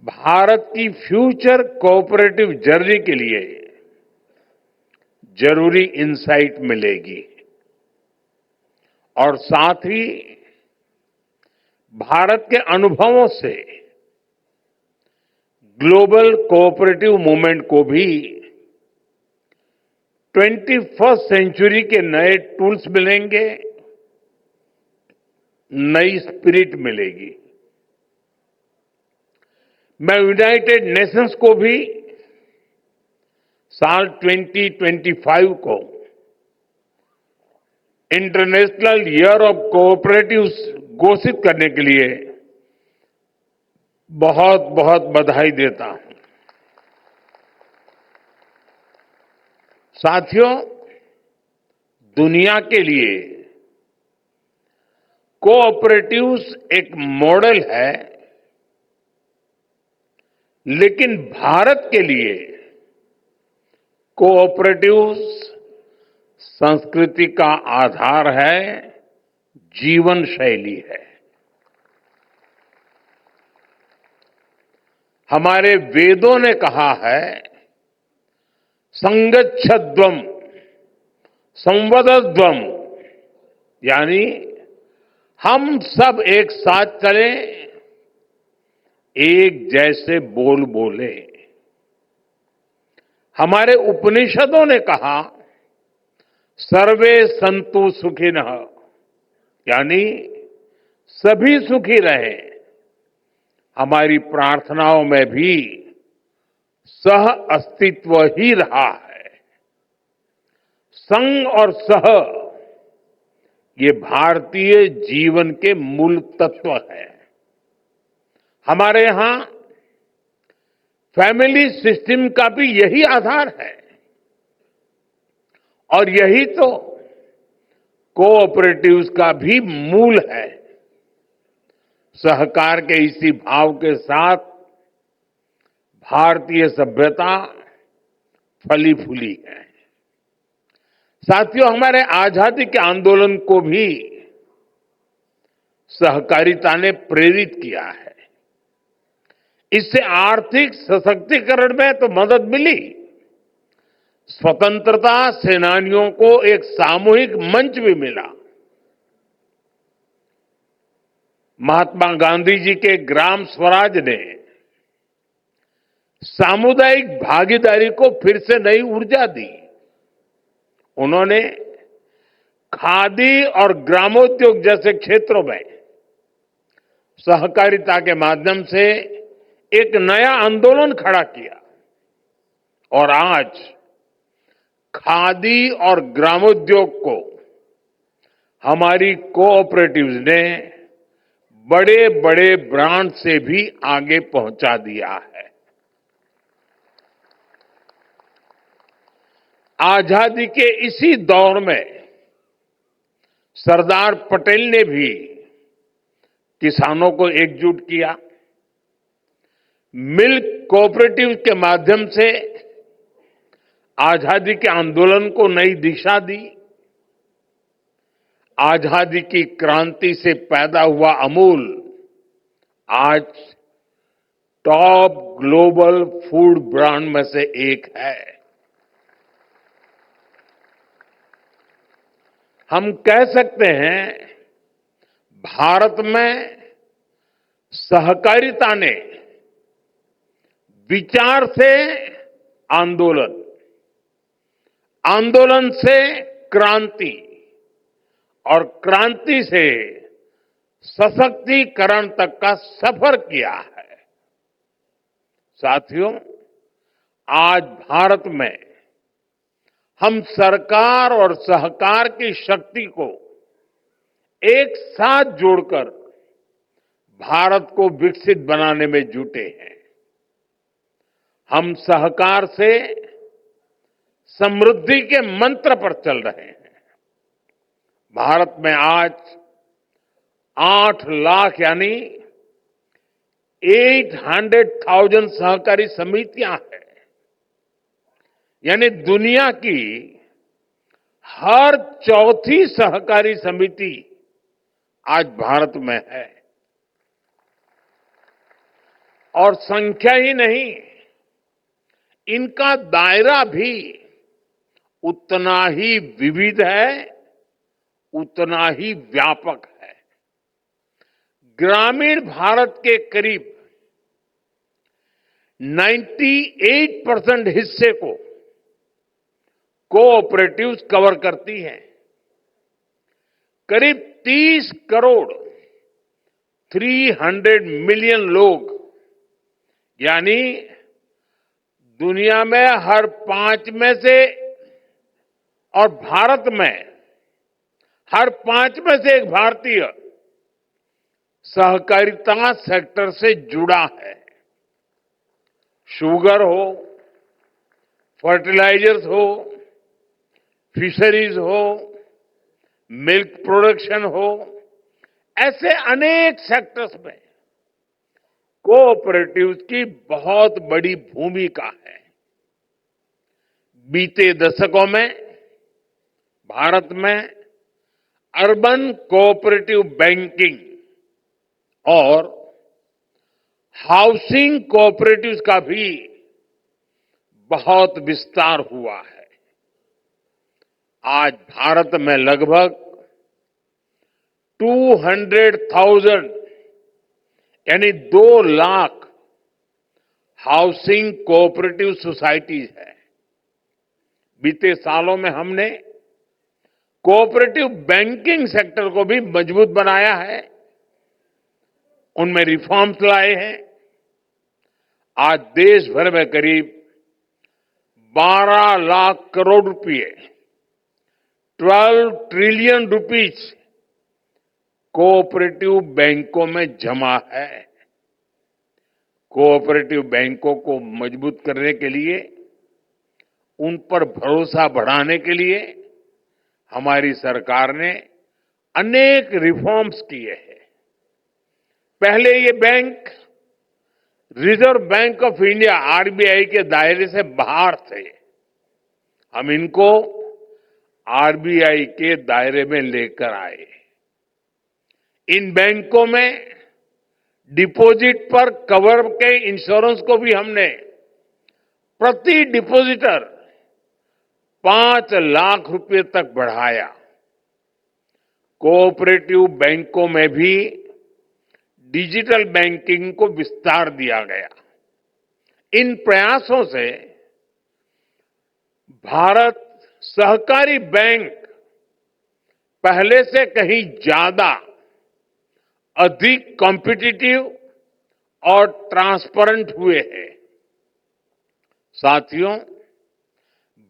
भारत की future cooperative journey के लिए जरूरी इंसाइट मिलेगी और साथ ही भारत के अनुभवों से ग्लोबल कोऑपरेटिव मूवमेंट को भी 21st सेंचुरी के नए टूल्स मिलेंगे, नई स्पिरिट मिलेगी। मैं यूनाइटेड नेशंस को भी साल 2025 को इंटरनेशनल ईयर ऑफ कोऑपरेटिव्स घोषित करने के लिए बहुत बहुत बधाई देता हूं। साथियों, दुनिया के लिए कोऑपरेटिव्स एक मॉडल है, लेकिन भारत के लिए कोऑपरेटिव्स संस्कृति का आधार है, जीवन शैली है। हमारे वेदों ने कहा है, संगच्छध्वम संवदध्वम, यानी हम सब एक साथ चलें, एक जैसे बोल बोले। हमारे उपनिषदों ने कहा, सर्वे संतु सुखिनः, यानी सभी सुखी रहे। हमारी प्रार्थनाओं में भी सह अस्तित्व ही रहा है। संग और सह, ये भारतीय जीवन के मूल तत्व है। हमारे यहां फैमिली सिस्टम का भी यही आधार है और यही तो कोऑपरेटिव्स का भी मूल है। सहकार के इसी भाव के साथ भारतीय सभ्यता फली फूली है। साथियों, हमारे आजादी के आंदोलन को भी सहकारिता ने प्रेरित किया है। इससे आर्थिक सशक्तिकरण में तो मदद मिली, स्वतंत्रता सेनानियों को एक सामूहिक मंच भी मिला। महात्मा गांधी जी के ग्राम स्वराज ने सामुदायिक भागीदारी को फिर से नई ऊर्जा दी। उन्होंने खादी और ग्रामोद्योग जैसे क्षेत्रों में सहकारिता के माध्यम से एक नया आंदोलन खड़ा किया और आज खादी और ग्रामोद्योग को हमारी कोऑपरेटिव्स ने बड़े बड़े ब्रांड से भी आगे पहुंचा दिया है। आजादी के इसी दौर में सरदार पटेल ने भी किसानों को एकजुट किया। मिल्क कोऑपरेटिव के माध्यम से आजादी के आंदोलन को नई दिशा दी। आजादी की क्रांति से पैदा हुआ अमूल आज टॉप ग्लोबल फूड ब्रांड में से एक है। हम कह सकते हैं, भारत में सहकारिता ने विचार से आंदोलन, आंदोलन से क्रांति और क्रांति से सशक्तिकरण तक का सफर किया है। साथियों, आज भारत में हम सरकार और सहकार की शक्ति को एक साथ जोड़कर भारत को विकसित बनाने में जुटे हैं। हम सहकार से समृद्धि के मंत्र पर चल रहे हैं। भारत में आज 8 लाख यानी 800,000 सहकारी समितियां हैं। यानी दुनिया की हर चौथी सहकारी समिति आज भारत में है। और संख्या ही नहीं, इनका दायरा भी उतना ही विविध है, उतना ही व्यापक है। ग्रामीण भारत के करीब 98% हिस्से को कोऑपरेटिव्स कवर करती हैं। करीब 30 करोड़ 300 मिलियन लोग, यानी दुनिया में हर 5 में से और भारत में हर 5 में से एक भारतीय सहकारिता सेक्टर से जुड़ा है। शुगर हो, फर्टिलाइजर्स हो, फिशरीज हो, मिल्क प्रोडक्शन हो, ऐसे अनेक सेक्टर्स में कोऑपरेटिव्स की बहुत बड़ी भूमिका है। बीते दशकों में भारत में अर्बन कोऑपरेटिव बैंकिंग और हाउसिंग कोऑपरेटिव्स का भी बहुत विस्तार हुआ है। आज भारत में लगभग 200,000 यानी 2 लाख हाउसिंग कोऑपरेटिव सोसाइटीज है। बीते सालों में हमने कोऑपरेटिव बैंकिंग सेक्टर को भी मजबूत बनाया है, उनमें रिफॉर्म्स लाए हैं। आज देश भर में करीब 12 लाख करोड़ रुपए, 12 ट्रिलियन रुपीज कोऑपरेटिव बैंकों में जमा है। कोऑपरेटिव बैंकों को मजबूत करने के लिए, उन पर भरोसा बढ़ाने के लिए हमारी सरकार ने अनेक रिफॉर्म्स किए हैं। पहले ये bank reserve bank of India RBI के दायरे से बाहर थे। हम इनको आरबीआई के दायरे में लेकर आए। इन बैंकों में डिपॉजिट पर कवर के इंश्योरेंस को भी हमने प्रति डिपॉजिटर 5 लाख रुपए तक बढ़ाया। कोऑपरेटिव बैंकों में भी डिजिटल बैंकिंग को विस्तार दिया गया। इन प्रयासों से भारत सहकारी बैंक पहले से कहीं ज्यादा अधिक कॉम्पिटिटिव और ट्रांसपेरेंट हुए हैं। साथियों,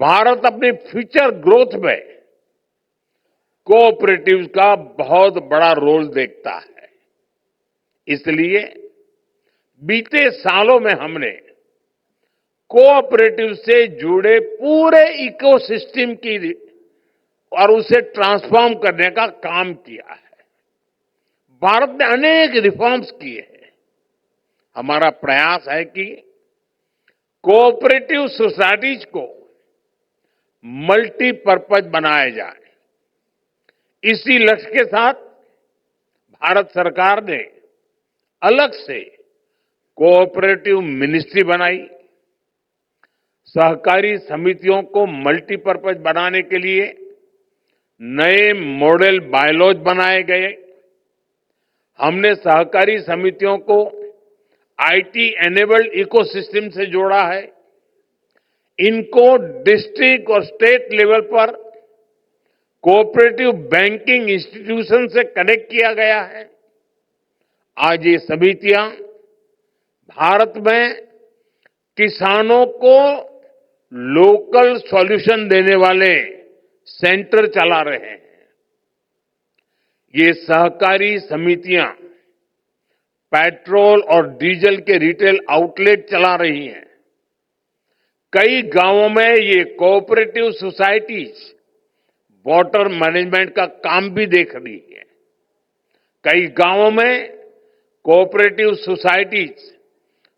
भारत अपनी फ्यूचर ग्रोथ में कोऑपरेटिव्स का बहुत बड़ा रोल देखता है। इसलिए बीते सालों में हमने कोऑपरेटिव से जुड़े पूरे इकोसिस्टम की और उसे ट्रांसफॉर्म करने का काम किया है। भारत ने अनेक रिफॉर्म्स किए हैं। हमारा प्रयास है कि कोऑपरेटिव सोसाइटीज को मल्टीपर्पज बनाया जाए। इसी लक्ष्य के साथ भारत सरकार ने अलग से कोऑपरेटिव मिनिस्ट्री बनाई। सहकारी समितियों को मल्टीपर्पज बनाने के लिए नए मॉडल बायलॉज बनाए गए। हमने सहकारी समितियों को आईटी एनेबल्ड इकोसिस्टम से जोड़ा है। इनको डिस्ट्रिक्ट और स्टेट लेवल पर कोऑपरेटिव बैंकिंग इंस्टीट्यूशन से कनेक्ट किया गया है। आज ये समितियां भारत में किसानों को लोकल सॉल्यूशन देने वाले सेंटर चला रहे हैं। ये सहकारी समितियां पेट्रोल और डीजल के रिटेल आउटलेट चला रही हैं। कई गांवों में ये कोऑपरेटिव सोसाइटीज वाटर मैनेजमेंट का काम भी देख रही है। कई गांवों में कोऑपरेटिव सोसाइटीज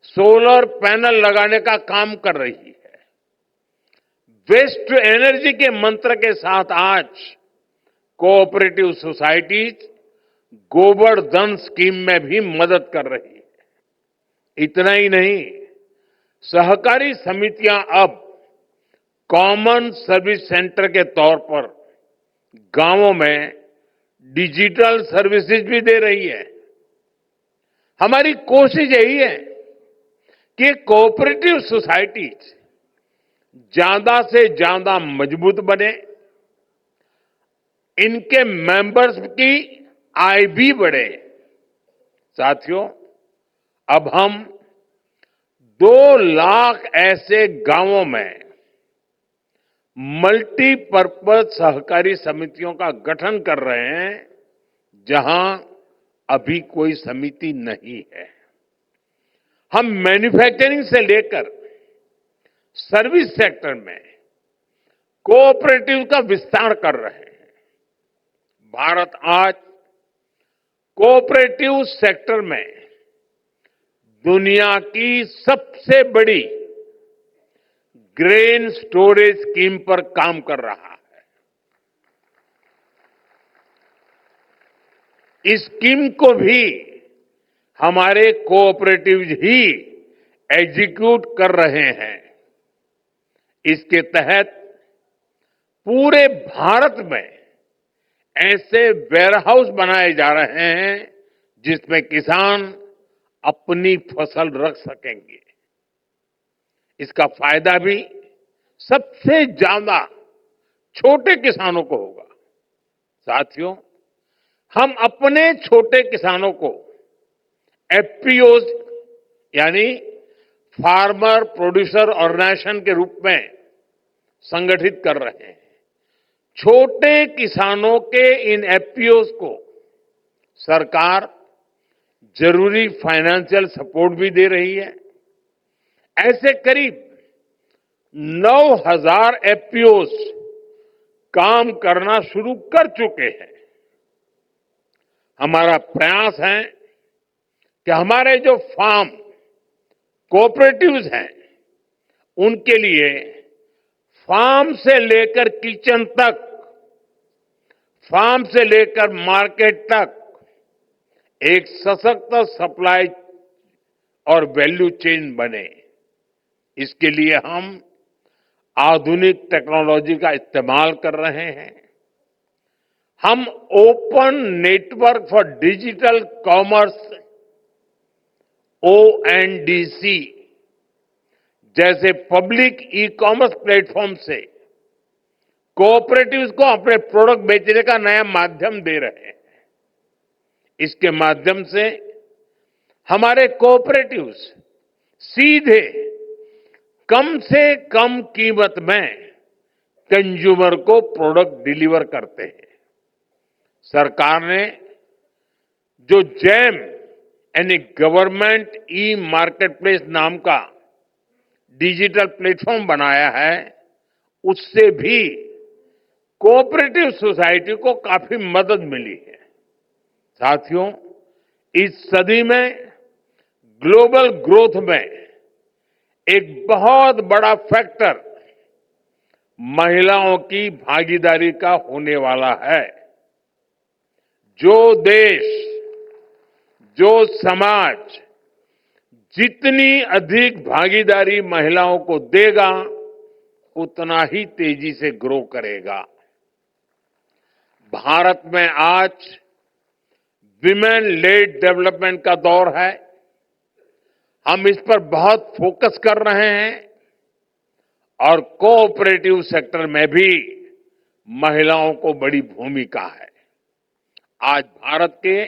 सोलर पैनल लगाने का काम कर रही है। वेस्ट टू एनर्जी के मंत्र के साथ आज कोऑपरेटिव सोसाइटीज गोबर धन स्कीम में भी मदद कर रही है। इतना ही नहीं, सहकारी समितियां अब कॉमन सर्विस सेंटर के तौर पर गांवों में डिजिटल सर्विसेज भी दे रही है। हमारी कोशिश यही है कि कोऑपरेटिव सोसाइटीज ज्यादा से ज्यादा मजबूत बने, इनके मेंबर्स की आय भी बढ़े। साथियों, अब हम 2 लाख ऐसे गांवों में मल्टीपर्पज सहकारी समितियों का गठन कर रहे हैं जहां अभी कोई समिति नहीं है। हम मैन्युफैक्चरिंग से लेकर सर्विस सेक्टर में कोऑपरेटिव का विस्तार कर रहे हैं। भारत आज कोऑपरेटिव सेक्टर में दुनिया की सबसे बड़ी ग्रेन स्टोरेज स्कीम पर काम कर रहा है। इस स्कीम को भी हमारे कोऑपरेटिव्स ही एग्जीक्यूट कर रहे हैं। इसके तहत पूरे भारत में ऐसे वेयरहाउस बनाए जा रहे हैं जिसमें किसान अपनी फसल रख सकेंगे। इसका फायदा भी सबसे ज्यादा छोटे किसानों को होगा। साथियों, हम अपने छोटे किसानों को एफपीओज यानी फार्मर प्रोड्यूसर ऑर्गेनाइजेशन के रूप में संगठित कर रहे हैं। छोटे किसानों के इन एफपीओज को सरकार जरूरी फाइनेंशियल सपोर्ट भी दे रही है। ऐसे करीब 9,000 एफपीओज काम करना शुरू कर चुके हैं। हमारा प्रयास है कि हमारे जो फार्म कोऑपरेटिव्स हैं उनके लिए फार्म से लेकर किचन तक, फार्म से लेकर मार्केट तक एक सशक्त सप्लाई और वैल्यू चेन बने। इसके लिए हम आधुनिक टेक्नोलॉजी का इस्तेमाल कर रहे हैं। हम open network for digital commerce ONDC जैसे पब्लिक ई कॉमर्स प्लेटफॉर्म से कोऑपरेटिव्स को अपने प्रोडक्ट बेचने का नया माध्यम दे रहे हैं। इसके माध्यम से हमारे कोऑपरेटिव्स सीधे कम से कम कीमत में कंज्यूमर को प्रोडक्ट डिलीवर करते हैं। सरकार ने जो जैम यानी गवर्नमेंट ई मार्केटप्लेस नाम का डिजिटल प्लेटफॉर्म बनाया है, उससे भी कोऑपरेटिव सोसाइटी को काफी मदद मिली है। साथियों, इस सदी में ग्लोबल ग्रोथ में एक बहुत बड़ा फैक्टर महिलाओं की भागीदारी का होने वाला है। जो देश, जो समाज जितनी अधिक भागीदारी महिलाओं को देगा, उतना ही तेजी से ग्रो करेगा। भारत में आज विमेन लेड डेवलपमेंट का दौर है। हम इस पर बहुत फोकस कर रहे हैं और कोऑपरेटिव सेक्टर में भी महिलाओं को बड़ी भूमिका है। आज भारत के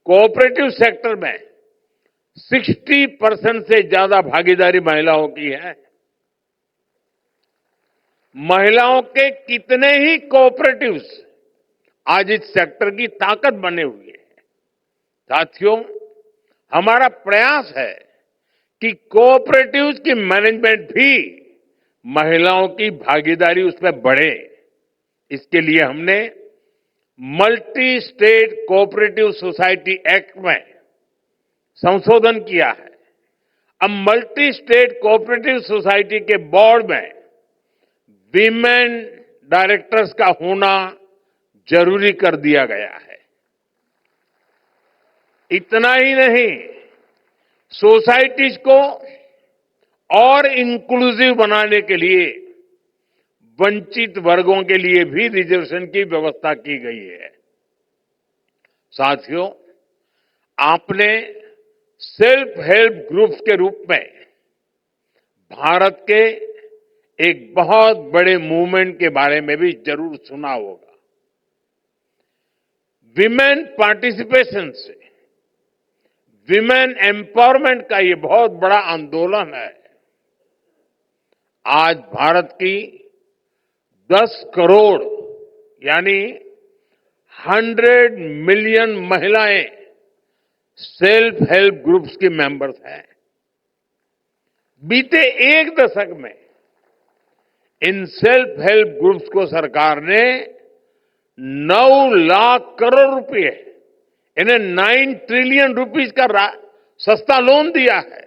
कोऑपरेटिव सेक्टर में 60% से ज्यादा भागीदारी महिलाओं की है। महिलाओं के कितने ही कोऑपरेटिव्स आज इस सेक्टर की ताकत बने हुए हैं। साथियों, हमारा प्रयास है कि कोऑपरेटिव्स की मैनेजमेंट भी महिलाओं की भागीदारी उसमें बढ़े। इसके लिए हमने multi state cooperative society act में संशोधन किया है। अब मल्टी स्टेट कोऑपरेटिव सोसाइटी के बोर्ड में वीमेन डायरेक्टर्स का होना जरूरी कर दिया गया है। इतना ही नहीं, सोसाइटीज को और इंक्लूसिव बनाने के लिए वंचित वर्गों के लिए भी रिजर्वेशन की व्यवस्था की गई है। साथियों, आपने सेल्फ हेल्प ग्रुप्स के रूप में भारत के एक बहुत बड़े मूवमेंट के बारे में भी जरूर सुना होगा। विमेन पार्टिसिपेशन से विमेन एम्पावरमेंट का ये बहुत बड़ा आंदोलन है। आज भारत की 10 करोड़ यानी 100 मिलियन महिलाएं सेल्फ हेल्प ग्रुप्स की मेंबर्स हैं। बीते एक दशक में इन सेल्फ हेल्प ग्रुप्स को सरकार ने 9 लाख करोड़ रुपए, इन्हें 9 ट्रिलियन रुपीस का सस्ता लोन दिया है।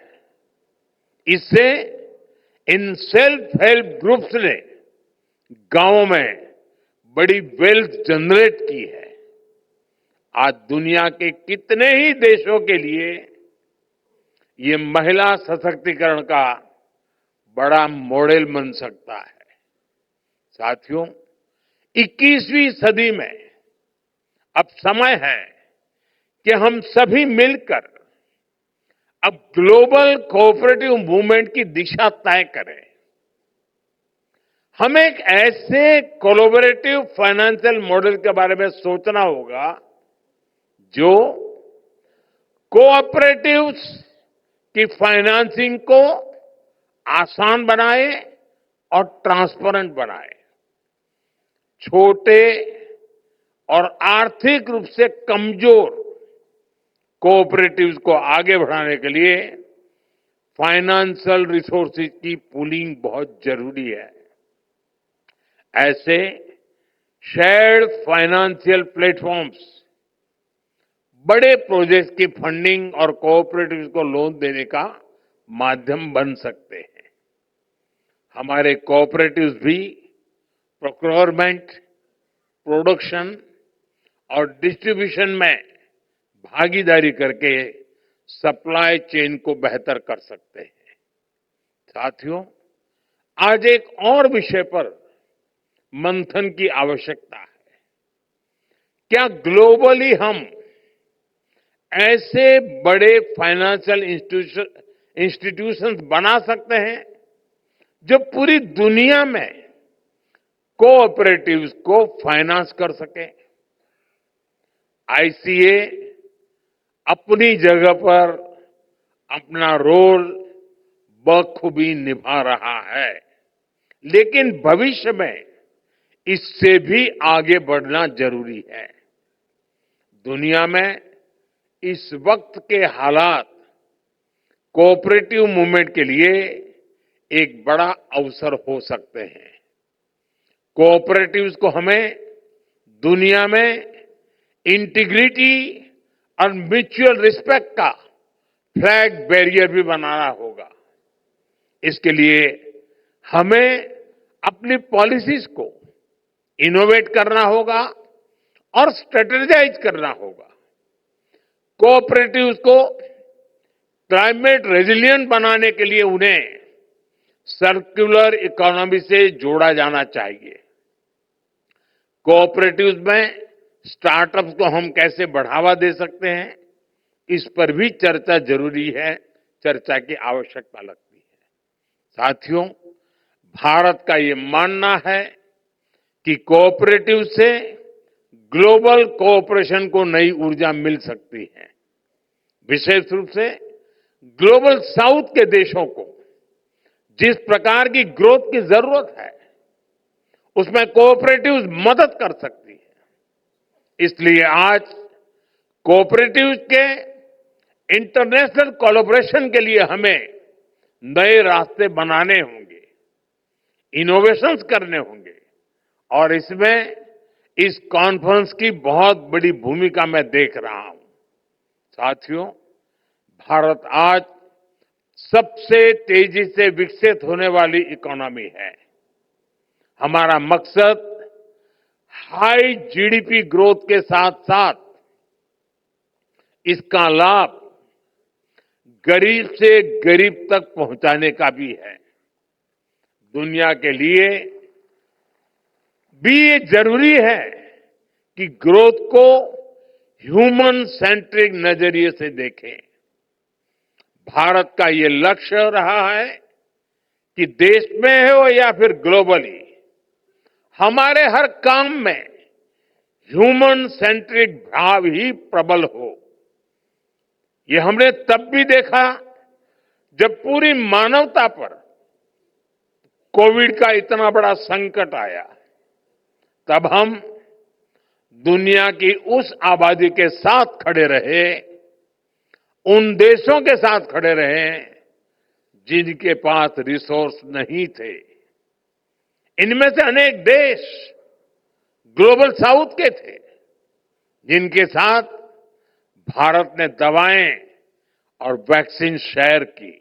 इससे इन सेल्फ हेल्प ग्रुप्स ने गांवों में बड़ी वेल्थ जनरेट की है। आज दुनिया के कितने ही देशों के लिए ये महिला सशक्तिकरण का बड़ा मॉडल बन सकता है। साथियों, 21वीं सदी में अब समय है कि हम सभी मिलकर अब ग्लोबल कोऑपरेटिव मूवमेंट की दिशा तय करें। हमें एक ऐसे कोलैबोरेटिव फाइनेंशियल मॉडल के बारे में सोचना होगा जो कोऑपरेटिव्स की फाइनेंसिंग को आसान बनाए और ट्रांसपेरेंट बनाए। छोटे और आर्थिक रूप से कमजोर कोऑपरेटिव्स को आगे बढ़ाने के लिए फाइनेंशियल रिसोर्सेज की पूलिंग बहुत जरूरी है। ऐसे शेयर्ड फाइनेंशियल प्लेटफॉर्म्स बड़े प्रोजेक्ट्स की फंडिंग और कोऑपरेटिव्स को लोन देने का माध्यम बन सकते हैं। हमारे कोऑपरेटिव्स भी प्रोक्योरमेंट, प्रोडक्शन और डिस्ट्रीब्यूशन में भागीदारी करके सप्लाई चेन को बेहतर कर सकते हैं। साथियों, आज एक और विषय पर मंथन की आवश्यकता है। क्या ग्लोबली हम ऐसे बड़े फाइनेंशियल इंस्टीट्यूशंस बना सकते हैं जो पूरी दुनिया में कोऑपरेटिव्स को फाइनेंस कर सके? आईसीए अपनी जगह पर अपना रोल बखूबी निभा रहा है, लेकिन भविष्य में इससे भी आगे बढ़ना जरूरी है। दुनिया में इस वक्त के हालात कोऑपरेटिव मूवमेंट के लिए एक बड़ा अवसर हो सकते हैं। कोऑपरेटिव्स को हमें दुनिया में इंटीग्रिटी और म्यूचुअल रिस्पेक्ट का फ्लैग बैरियर भी बनाना होगा। इसके लिए हमें अपनी पॉलिसीज को इनोवेट करना होगा और स्ट्रेटेजाइज करना होगा। कोऑपरेटिव्स को क्लाइमेट रेजिलिएंट बनाने के लिए उन्हें सर्कुलर इकोनॉमी से जोड़ा जाना चाहिए। कोऑपरेटिव्स में स्टार्टअप्स को हम कैसे बढ़ावा दे सकते हैं, इस पर भी चर्चा जरूरी है, चर्चा की आवश्यकता लगती है। साथियों, भारत का ये मानना है कि कोऑपरेटिव से ग्लोबल कोऑपरेशन को नई ऊर्जा मिल सकती है। विशेष रूप से ग्लोबल साउथ के देशों को जिस प्रकार की ग्रोथ की जरूरत है, उसमें कोऑपरेटिव्स मदद कर सकती है। इसलिए आज कोऑपरेटिव्स के इंटरनेशनल कोलैबोरेशन के लिए हमें नए रास्ते बनाने होंगे, इनोवेशंस करने होंगे और इसमें इस कॉन्फ्रेंस की बहुत बड़ी भूमिका मैं देख रहा हूं। साथियों, भारत आज सबसे तेजी से विकसित होने वाली इकोनॉमी है। हमारा मकसद हाई जीडीपी ग्रोथ के साथ साथ इसका लाभ गरीब से गरीब तक पहुंचाने का भी है। दुनिया के लिए भी ये जरूरी है कि ग्रोथ को ह्यूमन सेंट्रिक नजरिए से देखें। भारत का ये लक्ष्य रहा है कि देश में हो या फिर ग्लोबली, हमारे हर काम में ह्यूमन सेंट्रिक भाव ही प्रबल हो। ये हमने तब भी देखा जब पूरी मानवता पर कोविड का इतना बड़ा संकट आया। तब हम दुनिया की उस आबादी के साथ खड़े रहे, उन देशों के साथ खड़े रहे जिनके पास रिसोर्स नहीं थे। इनमें से अनेक देश ग्लोबल साउथ के थे, जिनके साथ भारत ने दवाएं और वैक्सीन शेयर की।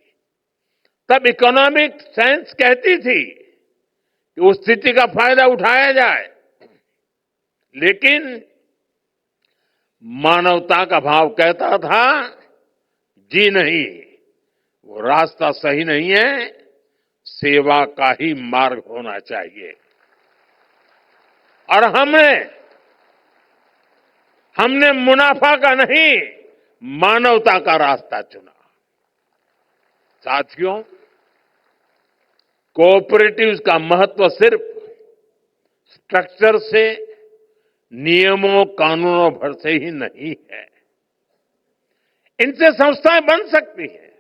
तब इकोनॉमिक साइंस कहती थी कि उस स्थिति का फायदा उठाया जाए, लेकिन मानवता का भाव कहता था, जी नहीं, वो रास्ता सही नहीं है, सेवा का ही मार्ग होना चाहिए। और हमने मुनाफा का नहीं, मानवता का रास्ता चुना। साथियों, कोऑपरेटिव्स का महत्व सिर्फ स्ट्रक्चर से, नियमों कानूनों भर से ही नहीं है। इनसे संस्थाएं बन सकती हैं,